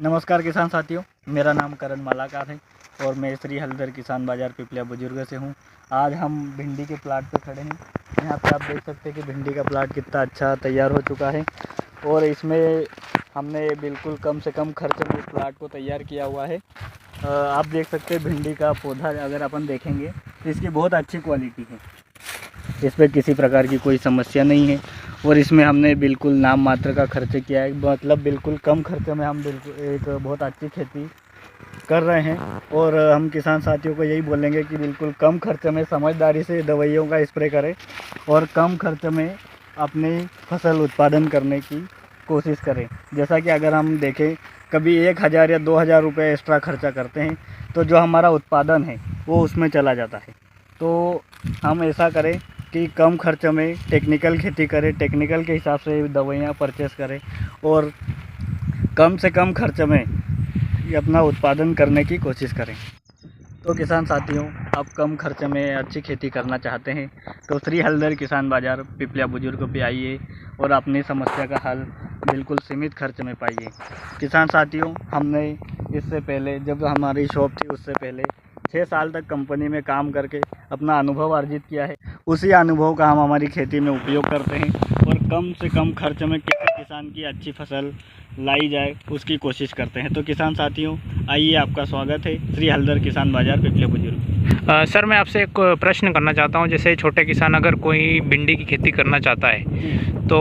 नमस्कार किसान साथियों, मेरा नाम करण मालाकार है और मैं श्री हलदर किसान बाज़ार पिपलिया बुजुर्ग से हूँ। आज हम भिंडी के प्लाट पे खड़े हैं। यहाँ पे आप देख सकते हैं कि भिंडी का प्लाट कितना अच्छा तैयार हो चुका है और इसमें हमने बिल्कुल कम से कम खर्च में इस प्लाट को तैयार किया हुआ है। आप देख सकते हैं भिंडी का पौधा अगर अपन देखेंगे तो इसकी बहुत अच्छी क्वालिटी है। इस पर किसी प्रकार की कोई समस्या नहीं है और इसमें हमने बिल्कुल नाम मात्र का खर्च किया है, मतलब बिल्कुल कम खर्चे में हम बिल्कुल एक बहुत अच्छी खेती कर रहे हैं। और हम किसान साथियों को यही बोलेंगे कि बिल्कुल कम खर्च में समझदारी से दवाइयों का स्प्रे करें और कम खर्च में अपनी फसल उत्पादन करने की कोशिश करें। जैसा कि अगर हम देखें कभी 1000 या 2000 रुपये एक्स्ट्रा खर्चा करते हैं तो जो हमारा उत्पादन है वो उसमें चला जाता है। तो हम ऐसा करें कि कम खर्च में टेक्निकल खेती करें, टेक्निकल के हिसाब से दवाइयाँ परचेस करें और कम से कम खर्च में अपना उत्पादन करने की कोशिश करें। तो किसान साथियों, आप कम खर्च में अच्छी खेती करना चाहते हैं तो श्री हलदर किसान बाज़ार पिपलिया बुजुर्ग पे आइए और अपनी समस्या का हल बिल्कुल सीमित खर्च में पाइए। किसान साथियों, हमने इससे पहले जब हमारी शॉप थी उससे पहले 6 साल तक कंपनी में काम करके अपना अनुभव अर्जित किया है। उसी अनुभव का हम हमारी खेती में उपयोग करते हैं और कम से कम खर्च में कैसे किसान की अच्छी फसल लाई जाए उसकी कोशिश करते हैं। तो किसान साथियों, आइए, आपका स्वागत है श्री हलदर किसान बाज़ार पिपलिया बुजुर्ग। सर, मैं आपसे एक प्रश्न करना चाहता हूं। जैसे छोटे किसान अगर कोई भिंडी की खेती करना चाहता है तो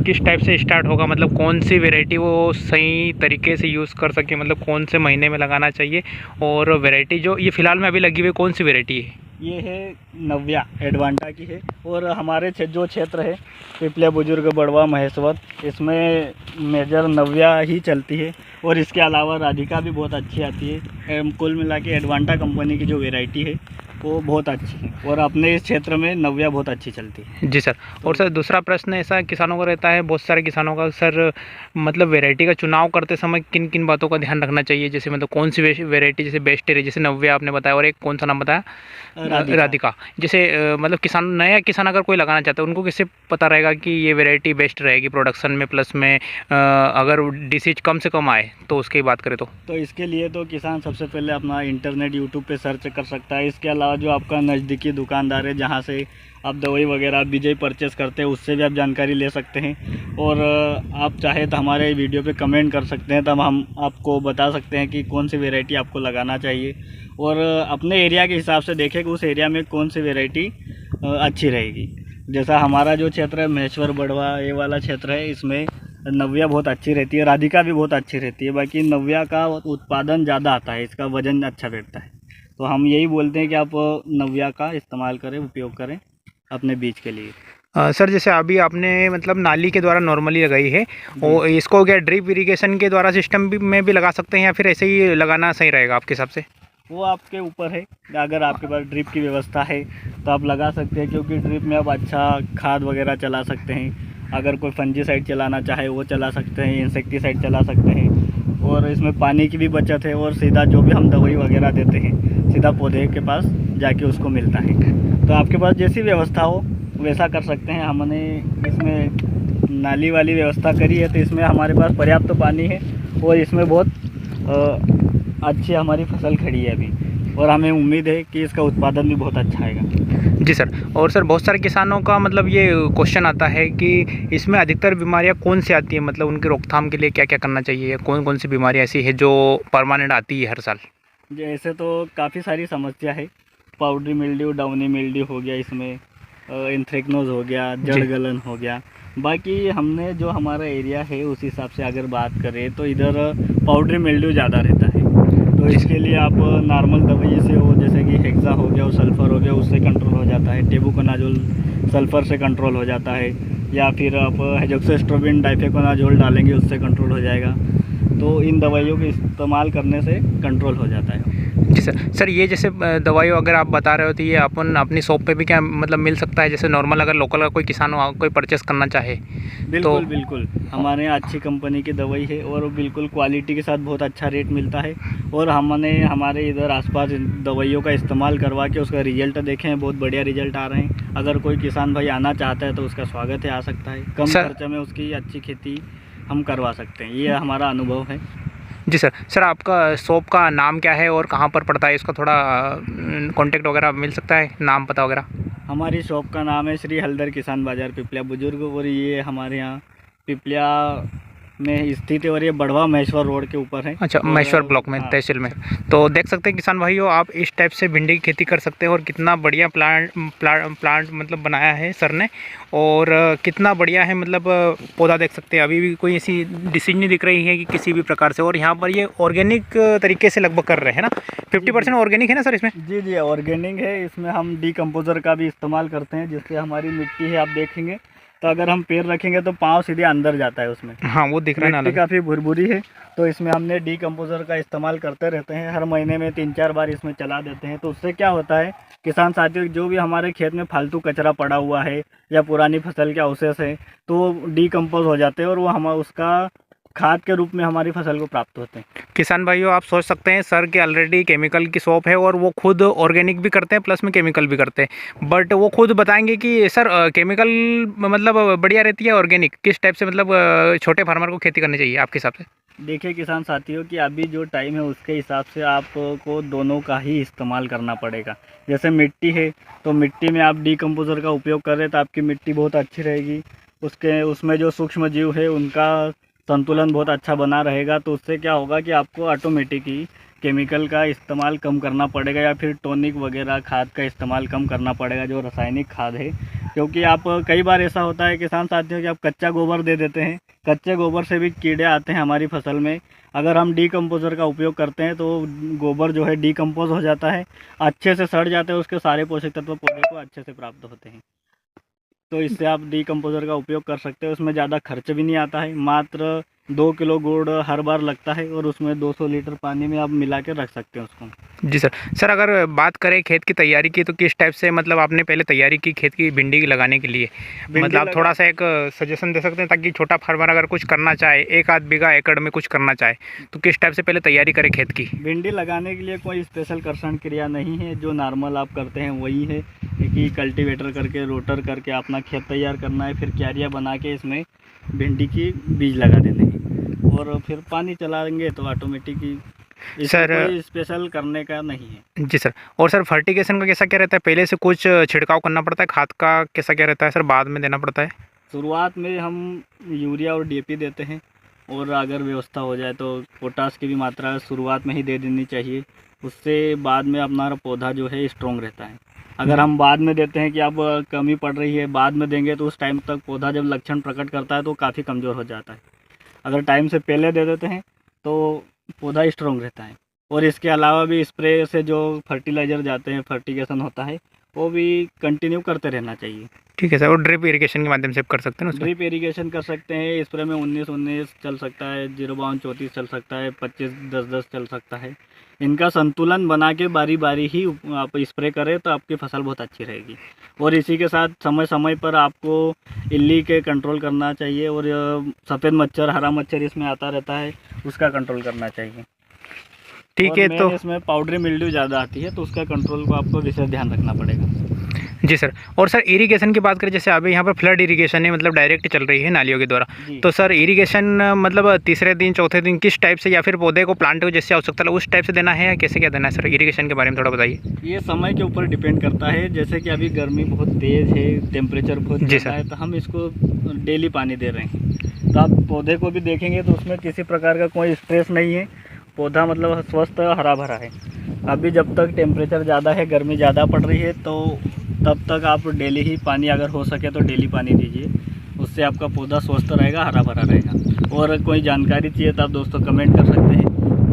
किस टाइप से स्टार्ट होगा, मतलब कौन सी वैरायटी वो सही तरीके से यूज़ कर सके, मतलब कौन से महीने में लगाना चाहिए, और वैरायटी जो ये फ़िलहाल में अभी लगी हुई कौन सी वैरायटी है? ये है नव्या, एडवांटा की है। और हमारे जो क्षेत्र है पिपलिया बुजुर्ग, बड़वा, महेश्वर, इसमें मेजर नव्या ही चलती है और इसके अलावा राधिका भी बहुत अच्छी आती है। कुल मिला के एडवांटा कंपनी की जो वैरायटी है वो बहुत अच्छी है और अपने इस क्षेत्र में नव्या बहुत अच्छी चलती है। जी सर। और सर, दूसरा प्रश्न ऐसा किसानों का रहता है, बहुत सारे किसानों का, सर मतलब वैरायटी का चुनाव करते समय किन किन बातों का ध्यान रखना चाहिए? जैसे मतलब कौन सी वैरायटी जैसे बेस्ट है, जैसे नव्या आपने बताया और एक कौन सा नाम बताया? राधिका। जैसे मतलब किसान, नया किसान अगर कोई लगाना चाहता है उनको किससे पता रहेगा कि ये वैरायटी बेस्ट रहेगी प्रोडक्शन में, प्लस में अगर डिसीज कम से कम आए तो उसकी बात करें तो इसके लिए तो किसान सबसे पहले अपना इंटरनेट यूट्यूब पे सर्च कर सकता है। इसके अलावा जो आपका नज़दीकी दुकानदार है जहाँ से आप दवाई वगैरह बीज परचेस करते हैं उससे भी आप जानकारी ले सकते हैं। और आप चाहे तो हमारे वीडियो पे कमेंट कर सकते हैं, तब हम आपको बता सकते हैं कि कौन सी वैरायटी आपको लगाना चाहिए और अपने एरिया के हिसाब से देखें कि उस एरिया में कौन सी वैरायटी अच्छी रहेगी। जैसा हमारा जो क्षेत्र है महेश्वर, बड़वा, ये वाला क्षेत्र है, इसमें नव्या बहुत अच्छी रहती है, राधिका भी बहुत अच्छी रहती है। बाकी नव्या का उत्पादन ज़्यादा आता है, इसका वज़न अच्छा बैठता है। तो हम यही बोलते हैं कि आप नव्या का इस्तेमाल करें, उपयोग करें अपने बीज के लिए। सर, जैसे अभी आपने मतलब नाली के द्वारा नॉर्मली लगाई है, और इसको क्या ड्रिप इरिगेशन के द्वारा सिस्टम में भी लगा सकते हैं या फिर ऐसे ही लगाना सही रहेगा आपके हिसाब से? वो आपके ऊपर है। अगर आपके पास ड्रिप की व्यवस्था है तो आप लगा सकते हैं, क्योंकि ड्रिप में आप अच्छा खाद वगैरह चला सकते हैं। अगर कोई फंजीसाइड चलाना चाहे वो चला सकते हैं, इंसेक्टिसाइड चला सकते हैं और इसमें पानी की भी बचत है और सीधा जो भी हम दवाई वगैरह देते हैं सीधा पौधे के पास जाके उसको मिलता है। तो आपके पास जैसी व्यवस्था हो वैसा कर सकते हैं। हमने इसमें नाली वाली व्यवस्था करी है तो इसमें हमारे पास पर्याप्त पानी है और इसमें बहुत अच्छी हमारी फसल खड़ी है अभी और हमें उम्मीद है कि इसका उत्पादन भी बहुत अच्छा आएगा। जी सर। और सर, बहुत सारे किसानों का मतलब ये क्वेश्चन आता है कि इसमें अधिकतर बीमारियां कौन सी आती है, मतलब उनकी रोकथाम के लिए क्या क्या करना चाहिए, कौन कौन सी बीमारियां ऐसी है जो परमानेंट आती है हर साल? जैसे तो काफ़ी सारी समस्या है। पाउडरी मिल्ड्यू, डाउनी मिल्ड्यू हो गया, इसमें एंथ्रेक्नोज हो गया, जड़ गलन हो गया। बाकी हमने जो हमारा एरिया है उस हिसाब से अगर बात करें तो इधर पाउडरी मिल्ड्यू ज़्यादा रहता है। तो इसके लिए आप नॉर्मल दवाई से हो, जैसे कि हेक्सा हो गया और सल्फ़र हो गया, उससे कंट्रोल हो जाता है। टेबुकोनाजोल सल्फ़र से कंट्रोल हो जाता है, या फिर आप हेक्सास्ट्रोबिन डाइफेकोनाजोल डालेंगे उससे कंट्रोल हो जाएगा। तो इन दवाइयों के इस्तेमाल करने से कंट्रोल हो जाता है। जी सर। सर, ये जैसे दवाई अगर आप बता रहे हो तो ये अपन अपनी शॉप पे भी क्या मतलब मिल सकता है? जैसे नॉर्मल अगर लोकल का कोई किसान हो, कोई परचेस करना चाहे बिल्कुल बिल्कुल, हमारे यहाँ अच्छी कंपनी की दवाई है और बिल्कुल क्वालिटी के साथ बहुत अच्छा रेट मिलता है। और हमने हमारे इधर आसपास दवाइयों का इस्तेमाल करवा के उसका रिजल्ट देखे हैं, बहुत बढ़िया रिजल्ट आ रहे हैं। अगर कोई किसान भाई आना चाहता है तो उसका स्वागत है, आ सकता है। कम खर्चे में उसकी अच्छी खेती हम करवा सकते हैं, ये हमारा अनुभव है। जी सर। सर आपका शॉप का नाम क्या है और कहाँ पर पड़ता है, इसका थोड़ा कॉन्टेक्ट वगैरह मिल सकता है, नाम पता वगैरह? हमारी शॉप का नाम है श्री हल्दर किसान बाज़ार पिपलिया बुजुर्ग, और ये हमारे यहाँ पिपलिया में स्थित है और ये बढ़वा महेश्वर रोड के ऊपर है। अच्छा, महेश्वर ब्लॉक में, हाँ। तहसील में। तो देख सकते हैं किसान भाइयों, आप इस टाइप से भिंडी की खेती कर सकते हैं और कितना बढ़िया प्लांट मतलब बनाया है सर ने, और कितना बढ़िया है, मतलब पौधा देख सकते हैं, अभी भी कोई ऐसी डिसीज नहीं दिख रही है कि किसी भी प्रकार से। और यहाँ पर ये ऑर्गेनिक तरीके से लगभग कर रहे हैं ना, 50% ऑर्गेनिक है ना सर इसमें? जी जी, ऑर्गेनिक है। इसमें हम डीकम्पोज़र का भी इस्तेमाल करते हैं, जिससे हमारी मिट्टी है, आप देखेंगे तो अगर हम पैर रखेंगे तो पाँव सीधे अंदर जाता है उसमें। हाँ, वो दिख रहा है ना मिट्टी अलग। काफ़ी भुरभुरी है, तो इसमें हमने डीकम्पोज़र का इस्तेमाल करते रहते हैं। हर महीने में 3-4 बार इसमें चला देते हैं। तो उससे क्या होता है, किसान साथियों, जो भी हमारे खेत में फालतू कचरा पड़ा हुआ है या पुरानी फसल के अवशेष है, तो वो डीकम्पोज हो जाते हैं और वो हम उसका खाद के रूप में हमारी फसल को प्राप्त होते हैं। किसान भाइयों, आप सोच सकते हैं सर के ऑलरेडी केमिकल की शॉप है और वो खुद ऑर्गेनिक भी करते हैं प्लस में केमिकल भी करते हैं, बट वो खुद बताएंगे कि सर केमिकल मतलब बढ़िया रहती है, ऑर्गेनिक किस टाइप से, मतलब छोटे फार्मर को खेती करनी चाहिए आपके हिसाब से? देखिए किसान साथियों, कि अभी जो टाइम है उसके हिसाब से आपको दोनों का ही इस्तेमाल करना पड़ेगा। जैसे मिट्टी है, तो मिट्टी में आप डीकम्पोज़र का उपयोग कर रहे हैं तो आपकी मिट्टी बहुत अच्छी रहेगी। उसमें जो सूक्ष्म जीव है उनका संतुलन बहुत अच्छा बना रहेगा। तो उससे क्या होगा कि आपको ऑटोमेटिक ही केमिकल का इस्तेमाल कम करना पड़ेगा, या फिर टॉनिक वगैरह खाद का इस्तेमाल कम करना पड़ेगा, जो रासायनिक खाद है। क्योंकि आप कई बार ऐसा होता है किसान साथियों कि आप कच्चा गोबर दे देते हैं, कच्चे गोबर से भी कीड़े आते हैं हमारी फसल में। अगर हम डीकम्पोज़र का उपयोग करते हैं तो गोबर जो है डीकम्पोज हो जाता है, अच्छे से सड़ जाते हैं, उसके सारे पोषक तत्व पौधे को अच्छे से प्राप्त होते हैं। तो इससे आप डीकम्पोज़र का उपयोग कर सकते हैं। उसमें ज़्यादा खर्च भी नहीं आता है, मात्र 2 किलो गुड़ हर बार लगता है और उसमें 200 लीटर पानी में आप मिला के रख सकते हैं उसको। जी सर। सर अगर बात करें खेत की तैयारी की, तो किस टाइप से, मतलब आपने पहले तैयारी की खेत की भिंडी की लगाने के लिए, मतलब आप थोड़ा सा एक सजेशन दे सकते हैं ताकि छोटा फार्मर अगर कुछ करना चाहे, 1-8 बीघा एकड़ में कुछ करना चाहे, तो किस टाइप से पहले तैयारी करें खेत की? भिंडी लगाने के लिए कोई स्पेशल कर्षण क्रिया नहीं है, जो नॉर्मल आप करते हैं वही है कि कल्टीवेटर करके, रोटर करके अपना खेत तैयार करना है, फिर क्यारियाँ बना के इसमें भिंडी की बीज लगा देने हैं और फिर पानी चलाएंगे तो ऑटोमेटिक ही। सर कोई स्पेशल करने का नहीं है। जी सर। और सर फर्टिगेशन का कैसा क्या रहता है, पहले से कुछ छिड़काव करना पड़ता है, खाद का कैसा क्या रहता है सर, बाद में देना पड़ता है? शुरुआत में हम यूरिया और डीएपी देते हैं, और अगर व्यवस्था हो जाए तो पोटास की भी मात्रा शुरुआत में ही दे देनी चाहिए। उससे बाद में हमारा पौधा जो है स्ट्रॉन्ग रहता है। अगर हम बाद में देते हैं कि अब कमी पड़ रही है, बाद में देंगे तो उस टाइम तक पौधा जब लक्षण प्रकट करता है तो काफ़ी कमज़ोर हो जाता है। अगर टाइम से पहले दे देते हैं तो पौधा स्ट्रॉन्ग रहता है। और इसके अलावा भी स्प्रे से जो फर्टिलाइज़र जाते हैं, फर्टिगेशन होता है, वो भी कंटिन्यू करते रहना चाहिए। ठीक है सर। और ड्रिप इरिगेशन के माध्यम से आप कर सकते हैं ना उसमें? ड्रिप इरिगेशन कर सकते हैं। स्प्रे में 19-19 चल सकता है, 0-52-34 चल सकता है, 25-10-10 चल सकता है। इनका संतुलन बना के बारी बारी ही आप स्प्रे करें तो आपकी फसल बहुत अच्छी रहेगी। और इसी के साथ समय समय पर आपको इल्ली के कंट्रोल करना चाहिए, और सफ़ेद मच्छर, हरा मच्छर इसमें आता रहता है, उसका कंट्रोल करना चाहिए। ठीक है। तो इसमें पाउडरी मिल्ड्यू ज़्यादा आती है, तो उसका कंट्रोल को आपको विशेष ध्यान रखना पड़ेगा। जी सर। और सर इरिगेशन की बात करें, जैसे अभी यहाँ पर फ्लड इरिगेशन है, मतलब डायरेक्ट चल रही है नालियों के द्वारा, तो सर इरिगेशन मतलब तीसरे दिन चौथे दिन किस टाइप से, या फिर पौधे को प्लांट को जैसे आवश्यकता है उस टाइप से देना है, या कैसे क्या देना है सर? इरिगेशन के बारे में थोड़ा बताइए। ये समय के ऊपर डिपेंड करता है। जैसे कि अभी गर्मी बहुत तेज़ है, टेम्परेचर बहुत ज़्यादा है, तो हम इसको डेली पानी दे रहे हैं। तो आप पौधे को भी देखेंगे तो उसमें किसी प्रकार का कोई स्ट्रेस नहीं है, पौधा मतलब स्वस्थ हरा भरा है। अभी जब तक टेम्परेचर ज़्यादा है, गर्मी ज़्यादा पड़ रही है, तो तब तक आप डेली ही पानी, अगर हो सके तो डेली पानी दीजिए। उससे आपका पौधा स्वस्थ रहेगा, हरा भरा रहेगा। और कोई जानकारी चाहिए तो आप दोस्तों कमेंट कर सकते हैं।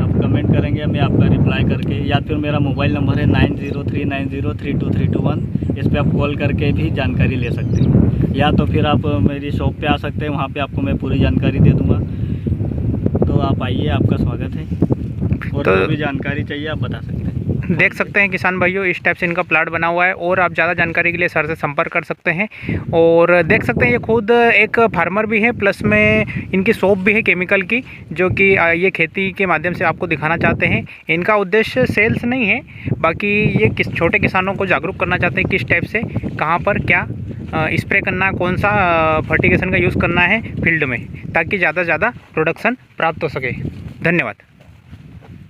आप कमेंट करेंगे, मैं आपका रिप्लाई करके, या फिर मेरा मोबाइल नंबर है 9039032321। इस पर आप कॉल करके भी जानकारी ले सकते हैं, या तो फिर आप मेरी शॉप पे आ सकते हैं, वहाँ पे आपको मैं पूरी जानकारी दे दूँगा। तो आप आइए, आपका स्वागत है, और तो जो भी जानकारी चाहिए आप बता सकते हैं। देख सकते हैं किसान भाइयों, इस टाइप से इनका प्लाट बना हुआ है, और आप ज़्यादा जानकारी के लिए सर से संपर्क कर सकते हैं। और देख सकते हैं ये खुद एक फार्मर भी है, प्लस में इनकी शॉप भी है केमिकल की, जो कि ये खेती के माध्यम से आपको दिखाना चाहते हैं। इनका उद्देश्य सेल्स नहीं है, बाकी ये छोटे किसानों को जागरूक करना चाहते हैं किस टाइप से, कहाँ पर क्या स्प्रे करना, कौन सा फर्टिगेशन का यूज़ करना है फील्ड में, ताकि ज़्यादा से ज़्यादा प्रोडक्शन प्राप्त हो सके। धन्यवाद।